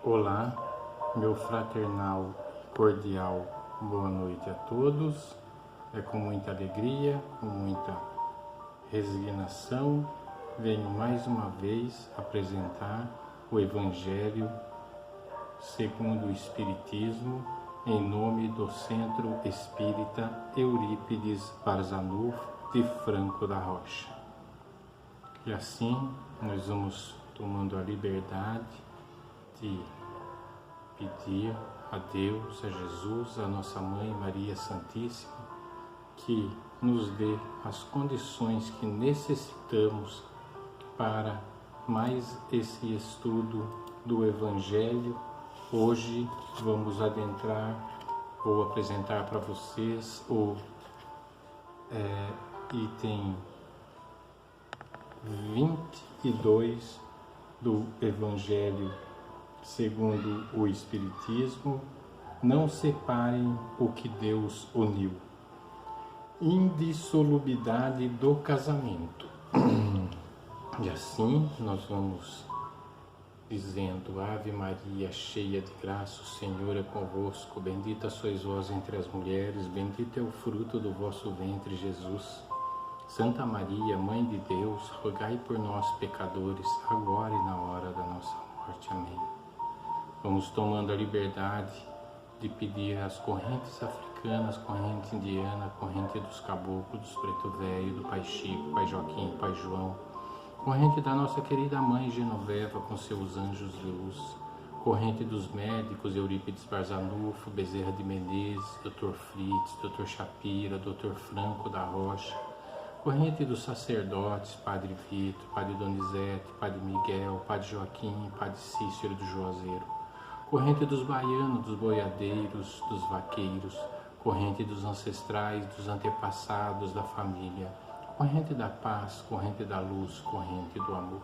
Olá, meu fraternal e cordial boa noite a todos. É com muita alegria, com muita resignação, venho mais uma vez apresentar o Evangelho segundo o Espiritismo, em nome do Centro Espírita Eurípides Barzanufo de Franco da Rocha. E assim nós vamos tomando a liberdade de pedir a Deus, a Jesus, a nossa Mãe Maria Santíssima, que nos dê as condições que necessitamos para mais esse estudo do Evangelho. Hoje vamos adentrar, vou apresentar para vocês o item 22 do Evangelho segundo o Espiritismo. Não separem o que Deus uniu. Indissolubilidade do casamento. E assim nós vamos dizendo: Ave Maria, cheia de graça, o Senhor é convosco, bendita sois vós entre as mulheres, bendito é o fruto do vosso ventre, Jesus. Santa Maria, Mãe de Deus, rogai por nós, pecadores, agora e na hora da nossa morte. Amém. Vamos tomando a liberdade de pedir as correntes africanas, corrente indiana, corrente dos caboclos, dos preto velho, do Pai Chico, Pai Joaquim, Pai João, corrente da nossa querida Mãe Genoveva com seus anjos de luz, corrente dos médicos Eurípides Barzanufo, Bezerra de Menezes, Dr. Fritz, Dr. Shapira, Dr. Franco da Rocha, corrente dos sacerdotes, Padre Vitor, Padre Donizete, Padre Miguel, Padre Joaquim, Padre Cícero do Juazeiro, corrente dos baianos, dos boiadeiros, dos vaqueiros, corrente dos ancestrais, dos antepassados da família, corrente da paz, corrente da luz, corrente do amor,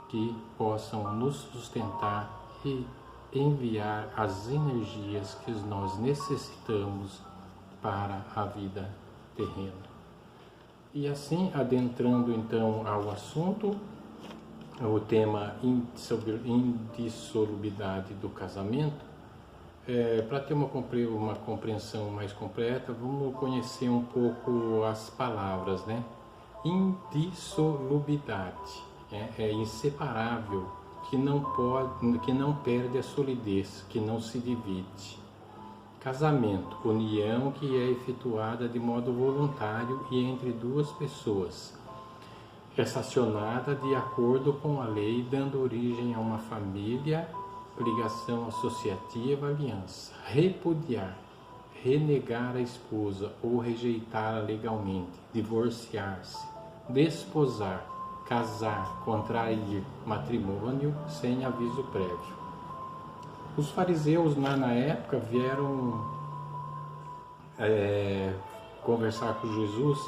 que possam nos sustentar e enviar as energias que nós necessitamos para a vida terrena. E assim, adentrando então ao assunto, o tema sobre indissolubilidade do casamento, para ter uma compreensão mais completa, vamos conhecer um pouco as palavras, né? Indissolubilidade é inseparável, que não perde a solidez, que não se divide. Casamento, união que é efetuada de modo voluntário e entre duas pessoas, sancionada de acordo com a lei, dando origem a uma família, ligação associativa, aliança. Repudiar, renegar a esposa ou rejeitá-la legalmente, divorciar-se, desposar, casar, contrair matrimônio sem aviso prévio. Os fariseus na época vieram conversar com Jesus.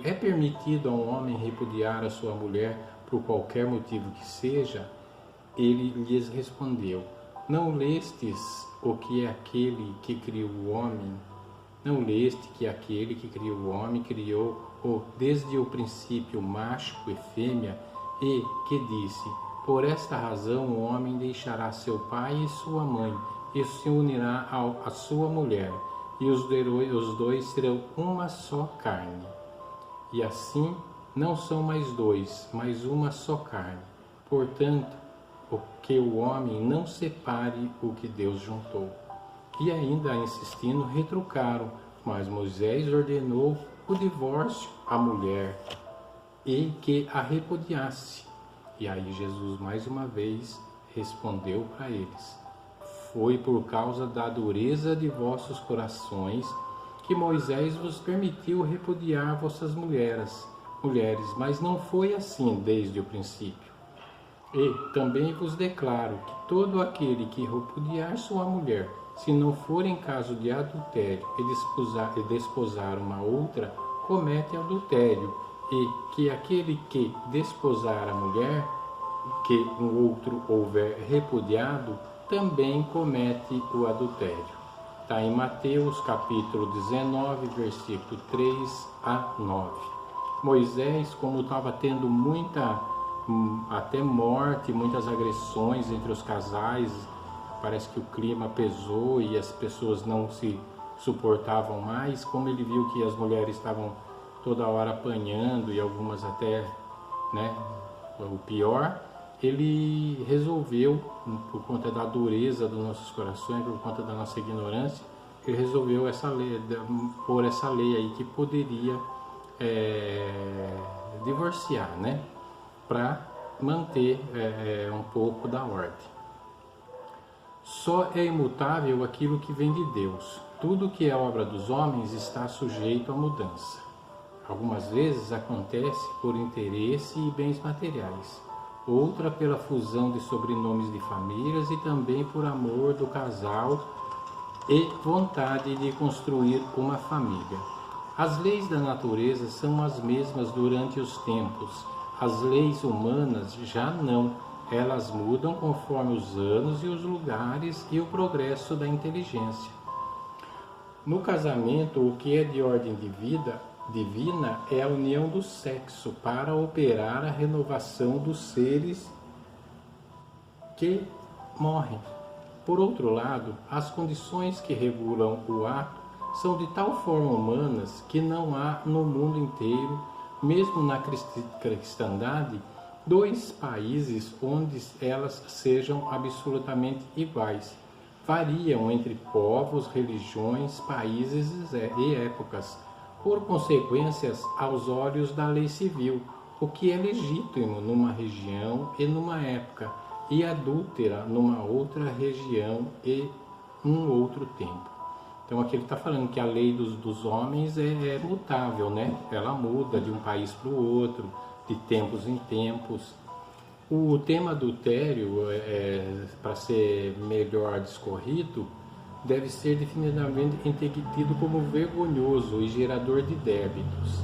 É permitido a um homem repudiar a sua mulher por qualquer motivo que seja? Ele lhes respondeu: não lestes o que é aquele que criou o homem? Não leste que aquele que criou o homem criou desde o princípio macho e fêmea, e que disse: por esta razão o homem deixará seu pai e sua mãe e se unirá à sua mulher, e os dois serão uma só carne. E assim não são mais dois, mas uma só carne. Portanto, que o homem não separe o que Deus juntou. E ainda insistindo, retrucaram: mas Moisés ordenou o divórcio à mulher e que a repudiasse. E aí Jesus mais uma vez respondeu para eles: foi por causa da dureza de vossos corações que Moisés vos permitiu repudiar vossas mulheres, mas não foi assim desde o princípio. E também vos declaro que todo aquele que repudiar sua mulher, se não for em caso de adultério e desposar uma outra, comete adultério, e que aquele que desposar a mulher que um outro houver repudiado, também comete o adultério. Está em Mateus capítulo 19, versículo 3 a 9. Moisés, como estava tendo muita até morte, muitas agressões entre os casais. Parece que o clima pesou e as pessoas não se suportavam mais. Como ele viu que as mulheres estavam toda hora apanhando e algumas até, né, o pior, ele resolveu, por conta da dureza dos nossos corações, por conta da nossa ignorância, ele resolveu essa lei, pôr essa lei aí que poderia divorciar, né, para manter um pouco da ordem. Só é imutável aquilo que vem de Deus. Tudo que é obra dos homens está sujeito à mudança. Algumas vezes acontece por interesse e bens materiais, outra pela fusão de sobrenomes de famílias e também por amor do casal e vontade de construir uma família. As leis da natureza são as mesmas durante os tempos. As leis humanas já não. Elas mudam conforme os anos e os lugares e o progresso da inteligência. No casamento, o que é de ordem divina é a união do sexo para operar a renovação dos seres que morrem. Por outro lado, as condições que regulam o ato são de tal forma humanas que não há no mundo inteiro, mesmo na cristandade, dois países onde elas sejam absolutamente iguais. Variam entre povos, religiões, países e épocas, por consequências aos olhos da lei civil, o que é legítimo numa região e numa época, e adúltera numa outra região e outro tempo. Então aqui ele está falando que a lei dos homens é mutável, né? Ela muda de um país para o outro, de tempos em tempos. O tema adultério, para ser melhor discorrido, deve ser definitivamente entendido como vergonhoso e gerador de débitos.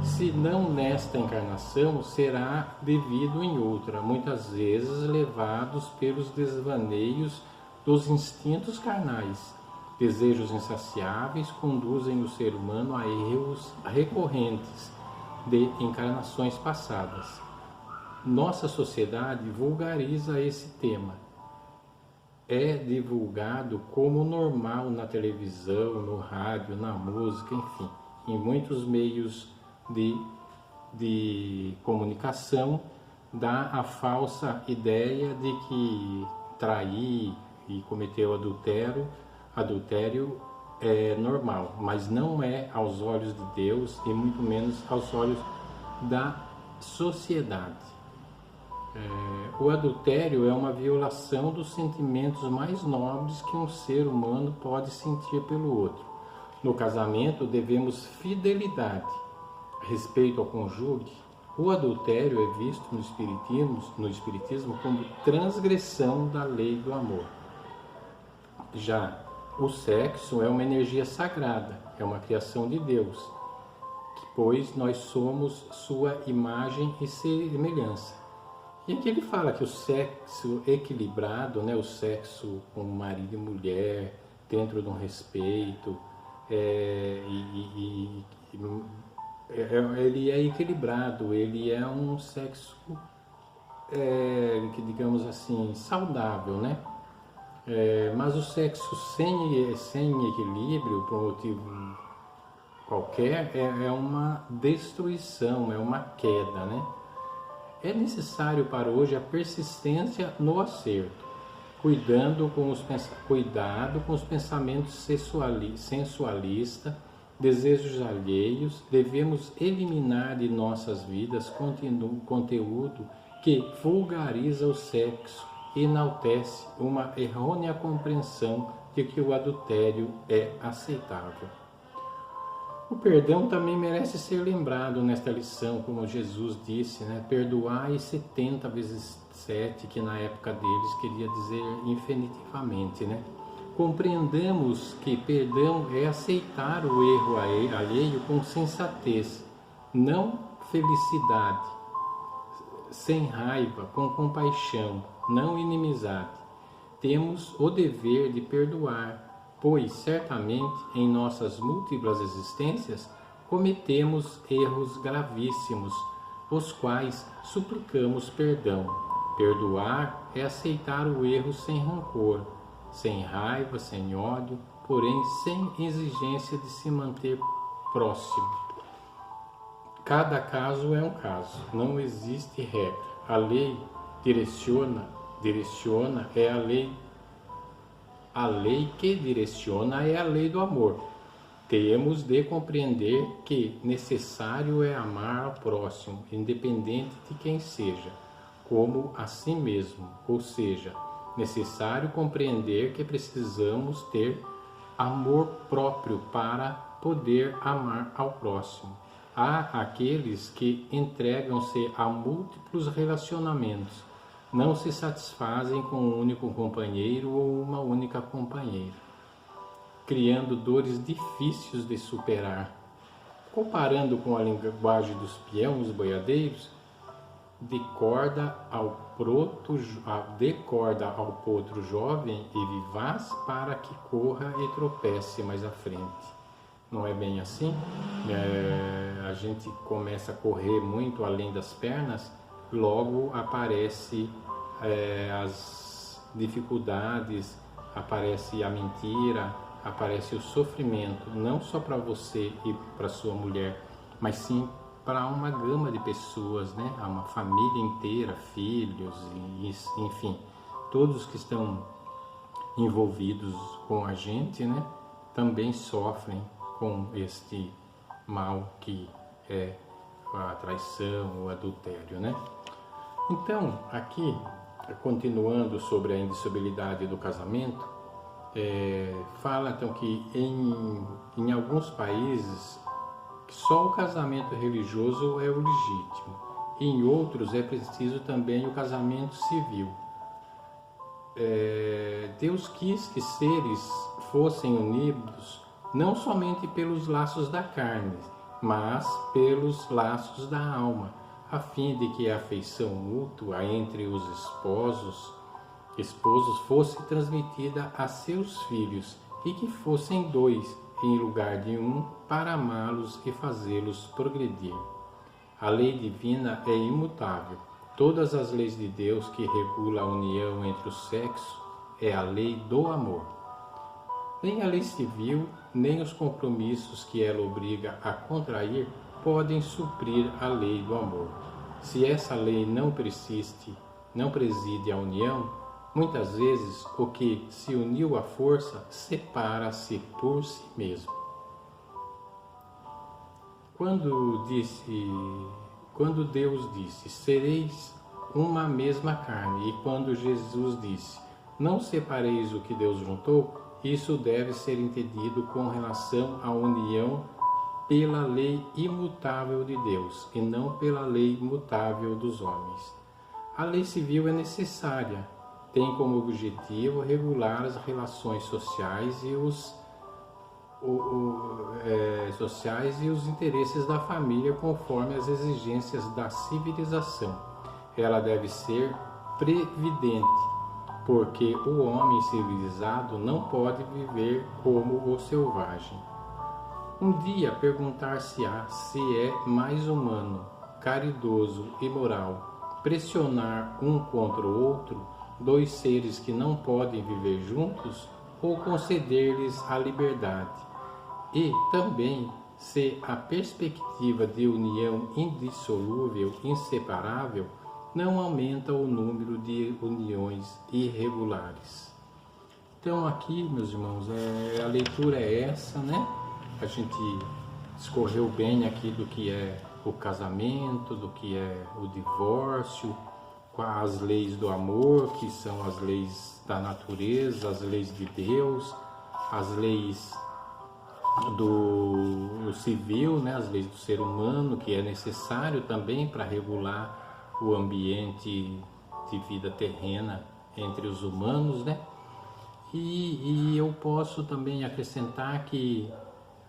Se não nesta encarnação, será devido em outra, muitas vezes levados pelos desvaneios dos instintos carnais. Desejos insaciáveis conduzem o ser humano a erros recorrentes de encarnações passadas. Nossa sociedade vulgariza esse tema. É divulgado como normal na televisão, no rádio, na música, enfim, em muitos meios de comunicação, dá a falsa ideia de que trair e cometer o adultério é normal, mas não é aos olhos de Deus e muito menos aos olhos da sociedade. O adultério é uma violação dos sentimentos mais nobres que um ser humano pode sentir pelo outro. No casamento devemos fidelidade, respeito ao cônjuge. O adultério é visto no espiritismo como transgressão da lei do amor. Já o sexo é uma energia sagrada, é uma criação de Deus, pois nós somos sua imagem e semelhança. E aqui ele fala que o sexo equilibrado, né, o sexo com marido e mulher, dentro de um respeito, ele é equilibrado, ele é um sexo, que digamos assim, saudável, né? Mas o sexo sem equilíbrio, por motivo qualquer, é uma destruição, é uma queda, né? É necessário para hoje a persistência no acerto, cuidado com os pensamentos sensualistas, desejos alheios. Devemos eliminar de nossas vidas conteúdo que vulgariza o sexo e enaltece uma errônea compreensão de que o adultério é aceitável. O perdão também merece ser lembrado nesta lição, como Jesus disse, né? Perdoai 70 vezes 7, que na época deles queria dizer infinitivamente, né? Compreendamos que perdão é aceitar o erro alheio com sensatez, não felicidade, sem raiva, com compaixão, não inimizade. Temos o dever de perdoar, pois certamente em nossas múltiplas existências cometemos erros gravíssimos, os quais suplicamos perdão. Perdoar é aceitar o erro sem rancor, sem raiva, sem ódio, porém sem exigência de se manter próximo. Cada caso é um caso, não existe regra. A lei direciona é a lei. A lei que direciona é a lei do amor. Temos de compreender que necessário é amar ao próximo, independente de quem seja, como a si mesmo. Ou seja, necessário compreender que precisamos ter amor próprio para poder amar ao próximo. Há aqueles que entregam-se a múltiplos relacionamentos, não se satisfazem com um único companheiro ou uma única companheira, criando dores difíceis de superar. Comparando com a linguagem dos peões boiadeiros, de corda ao potro jovem e vivaz para que corra e tropece mais à frente. Não é bem assim? A gente começa a correr muito além das pernas, logo aparece as dificuldades, aparece a mentira, aparece o sofrimento, não só para você e para sua mulher, mas sim para uma gama de pessoas, né? Uma família inteira, filhos, enfim, todos que estão envolvidos com a gente, né? Também sofrem com este mal que é a traição, o adultério, né? Então, aqui, continuando sobre a indissolubilidade do casamento, fala então que em alguns países só o casamento religioso é o legítimo, em outros é preciso também o casamento civil. Deus quis que seres fossem unidos não somente pelos laços da carne, mas pelos laços da alma, a fim de que a afeição mútua entre os esposos fosse transmitida a seus filhos e que fossem dois em lugar de um para amá-los e fazê-los progredir. A lei divina é imutável. Todas as leis de Deus que regulam a união entre os sexos é a lei do amor. Nem a lei civil, nem os compromissos que ela obriga a contrair podem suprir a lei do amor. Se essa lei não preside a união, muitas vezes o que se uniu à força separa-se por si mesmo. Quando Deus disse, sereis uma mesma carne, e quando Jesus disse, não separeis o que Deus juntou, isso deve ser entendido com relação à união pela lei imutável de Deus e não pela lei imutável dos homens. A lei civil é necessária, tem como objetivo regular as relações sociais e os interesses da família conforme as exigências da civilização. Ela deve ser previdente, porque o homem civilizado não pode viver como o selvagem. Um dia perguntar-se-á se é mais humano, caridoso e moral pressionar um contra o outro dois seres que não podem viver juntos ou conceder-lhes a liberdade. E também se a perspectiva de união indissolúvel, inseparável, não aumenta o número de uniões irregulares. Então aqui, meus irmãos, a leitura é essa, né? A gente escorreu bem aqui do que é o casamento, do que é o divórcio, com as leis do amor, que são as leis da natureza, as leis de Deus, as leis do civil, né? As leis do ser humano, que é necessário também para regular o ambiente de vida terrena entre os humanos, né? E eu posso também acrescentar que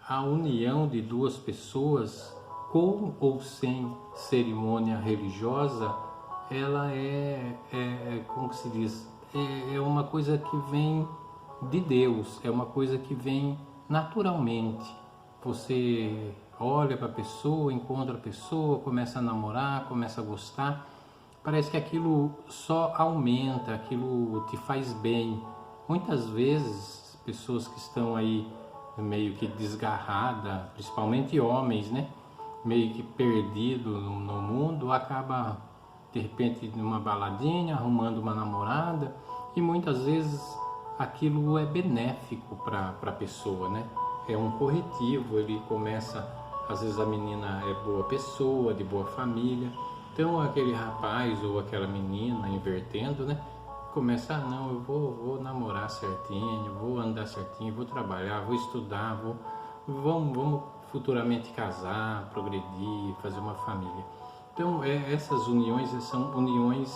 a união de duas pessoas, com ou sem cerimônia religiosa, ela como se diz, é uma coisa que vem de Deus, é uma coisa que vem naturalmente. Você olha para a pessoa, encontra a pessoa, começa a namorar, começa a gostar, parece que aquilo só aumenta, aquilo te faz bem. Muitas vezes, pessoas que estão aí meio que desgarradas, principalmente homens, né? Meio que perdido no mundo, acaba de repente numa baladinha, arrumando uma namorada, e muitas vezes aquilo é benéfico para a pessoa, né? É um corretivo, ele começa, às vezes a menina é boa pessoa, de boa família, então aquele rapaz ou aquela menina invertendo, né? Começa, não, eu vou namorar certinho, vou andar certinho, vou trabalhar, vou estudar, vamos futuramente casar, progredir, fazer uma família. Então essas uniões são uniões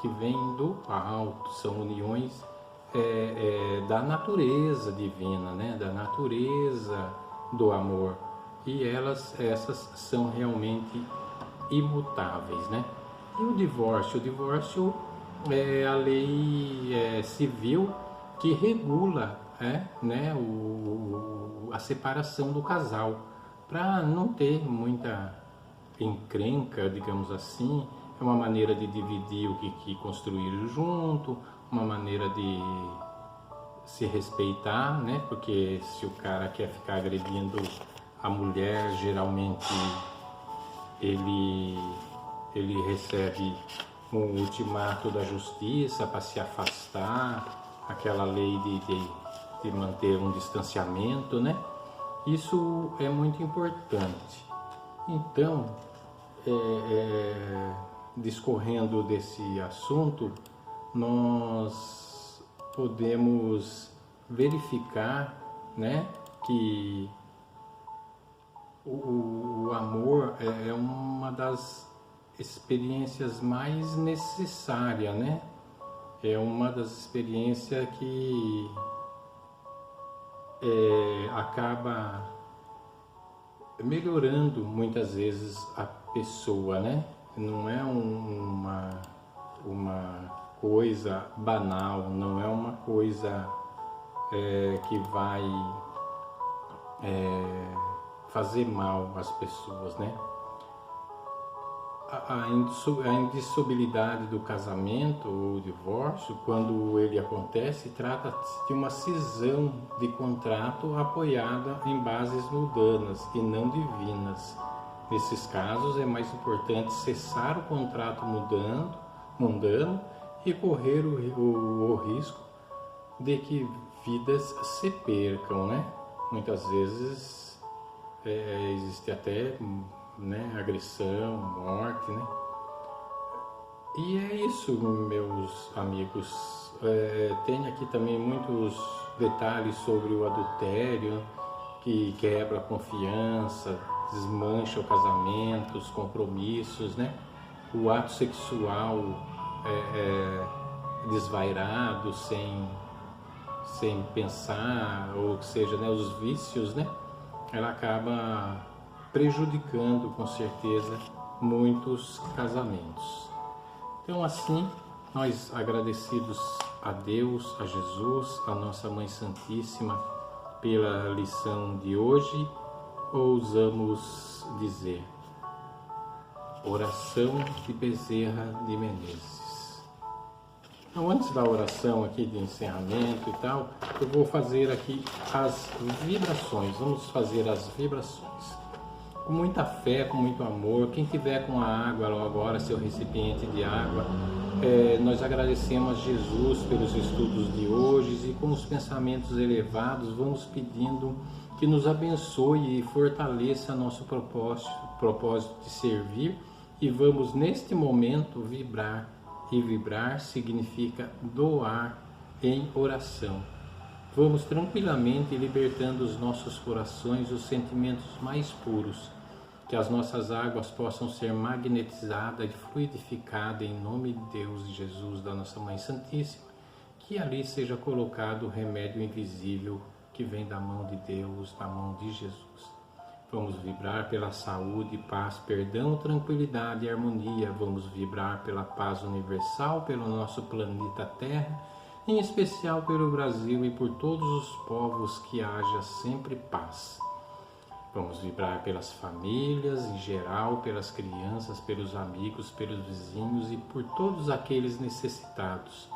que vêm do alto, são uniões da natureza divina, né? Da natureza do amor, e essas são realmente imutáveis, né? E o divórcio é a lei civil que regula né, a separação do casal, para não ter muita encrenca, digamos assim. É uma maneira de dividir o que construíram junto, uma maneira de se respeitar, né? Porque se o cara quer ficar agredindo a mulher, geralmente ele recebe um ultimato da justiça para se afastar, aquela lei de manter um distanciamento, né? Isso é muito importante. Então, discorrendo desse assunto, nós podemos verificar, né, que o amor é uma das experiências mais necessárias, né? É uma das experiências que acaba melhorando muitas vezes a pessoa, né? Não é uma coisa banal, não é uma coisa que vai fazer mal às pessoas, né? A indissolubilidade do casamento ou divórcio, quando ele acontece, trata-se de uma cisão de contrato apoiada em bases mundanas e não divinas. Nesses casos, é mais importante cessar o contrato mundano e correr o risco de que vidas se percam, né? Muitas vezes existe até, né, agressão, morte, né? E é isso, meus amigos. Tem aqui também muitos detalhes sobre o adultério, que quebra a confiança, desmancha o casamento, os compromissos, né? O ato sexual desvairado, sem pensar, ou que seja, né, os vícios, né? Ela acaba prejudicando, com certeza, muitos casamentos. Então, assim, nós agradecidos a Deus, a Jesus, a nossa Mãe Santíssima, pela lição de hoje, ousamos dizer: oração de Bezerra de Menezes. Então, antes da oração aqui de encerramento e tal, eu vou fazer aqui as vibrações. Vamos fazer as vibrações. Com muita fé, com muito amor. Quem tiver com a água agora, seu recipiente de água, nós agradecemos a Jesus pelos estudos de hoje, e com os pensamentos elevados vamos pedindo que nos abençoe e fortaleça nosso propósito de servir, e vamos neste momento vibrar. E vibrar significa doar em oração. Vamos tranquilamente libertando os nossos corações, os sentimentos mais puros, que as nossas águas possam ser magnetizadas e fluidificadas em nome de Deus e Jesus, da nossa Mãe Santíssima, que ali seja colocado o remédio invisível que vem da mão de Deus, da mão de Jesus. Vamos vibrar pela saúde, paz, perdão, tranquilidade e harmonia. Vamos vibrar pela paz universal, pelo nosso planeta Terra, em especial pelo Brasil e por todos os povos, que haja sempre paz. Vamos vibrar pelas famílias em geral, pelas crianças, pelos amigos, pelos vizinhos e por todos aqueles necessitados.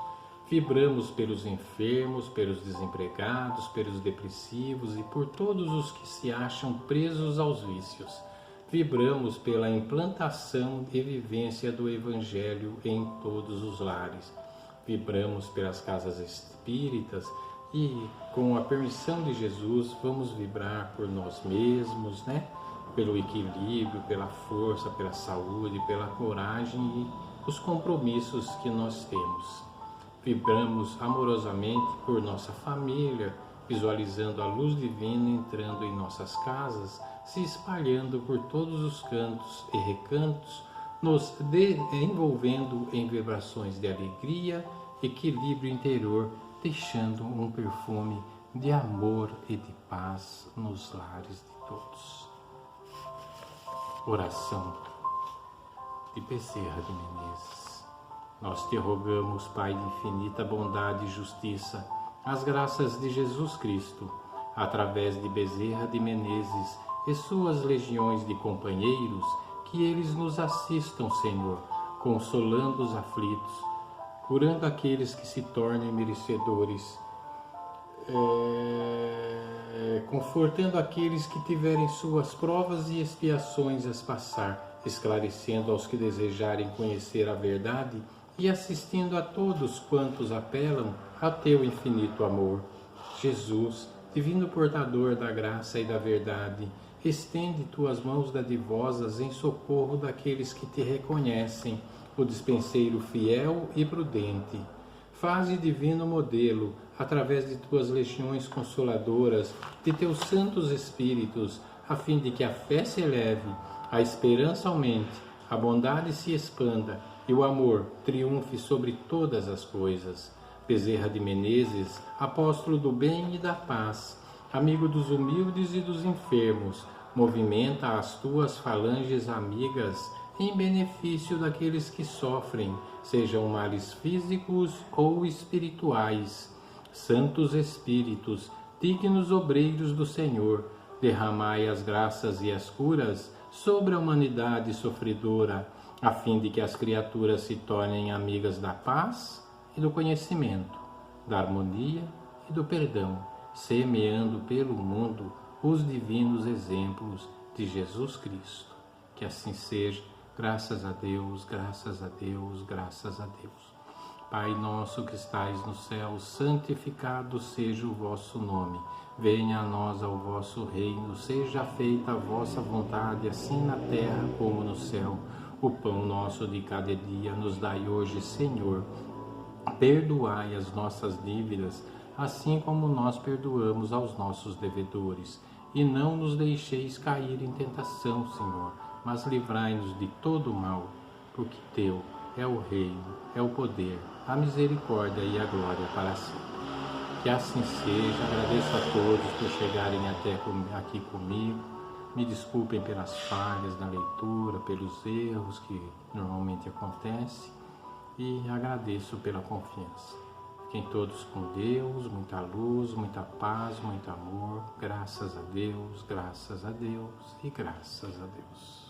Vibramos pelos enfermos, pelos desempregados, pelos depressivos e por todos os que se acham presos aos vícios. Vibramos pela implantação e vivência do Evangelho em todos os lares. Vibramos pelas casas espíritas e, com a permissão de Jesus, vamos vibrar por nós mesmos, pelo equilíbrio, pela força, pela saúde, pela coragem e os compromissos que nós temos. Vibramos amorosamente por nossa família, visualizando a luz divina entrando em nossas casas, se espalhando por todos os cantos e recantos, nos envolvendo em vibrações de alegria, equilíbrio interior, deixando um perfume de amor e de paz nos lares de todos. Oração de Bezerra de Menezes. Nós te rogamos, Pai de infinita bondade e justiça, as graças de Jesus Cristo, através de Bezerra de Menezes e suas legiões de companheiros, que eles nos assistam, Senhor, consolando os aflitos, curando aqueles que se tornem merecedores, confortando aqueles que tiverem suas provas e expiações a passar, esclarecendo aos que desejarem conhecer a verdade e assistindo a todos quantos apelam a teu infinito amor. Jesus, divino portador da graça e da verdade, estende tuas mãos dadivosas em socorro daqueles que te reconhecem, o dispenseiro fiel e prudente. Faze divino modelo, através de tuas legiões consoladoras, de teus santos espíritos, a fim de que a fé se eleve, a esperança aumente, a bondade se expanda e o amor triunfe sobre todas as coisas. Bezerra de Menezes, apóstolo do bem e da paz, amigo dos humildes e dos enfermos, movimenta as tuas falanges amigas em benefício daqueles que sofrem, sejam males físicos ou espirituais. Santos Espíritos, dignos obreiros do Senhor, derramai as graças e as curas sobre a humanidade sofredora, a fim de que as criaturas se tornem amigas da paz e do conhecimento, da harmonia e do perdão, semeando pelo mundo os divinos exemplos de Jesus Cristo. Que assim seja. Graças a Deus, graças a Deus, graças a Deus. Pai nosso que estais no céu, santificado seja o vosso nome. Venha a nós ao vosso reino, seja feita a vossa vontade, assim na terra como no céu. O pão nosso de cada dia nos dai hoje, Senhor. Perdoai as nossas dívidas, assim como nós perdoamos aos nossos devedores. E não nos deixeis cair em tentação, Senhor, mas livrai-nos de todo o mal, porque teu é o reino, é o poder, a misericórdia e a glória para sempre. Que assim seja. Agradeço a todos por chegarem até aqui comigo. Me desculpem pelas falhas na leitura, pelos erros que normalmente acontecem, e agradeço pela confiança. Fiquem todos com Deus, muita luz, muita paz, muito amor. Graças a Deus e graças a Deus.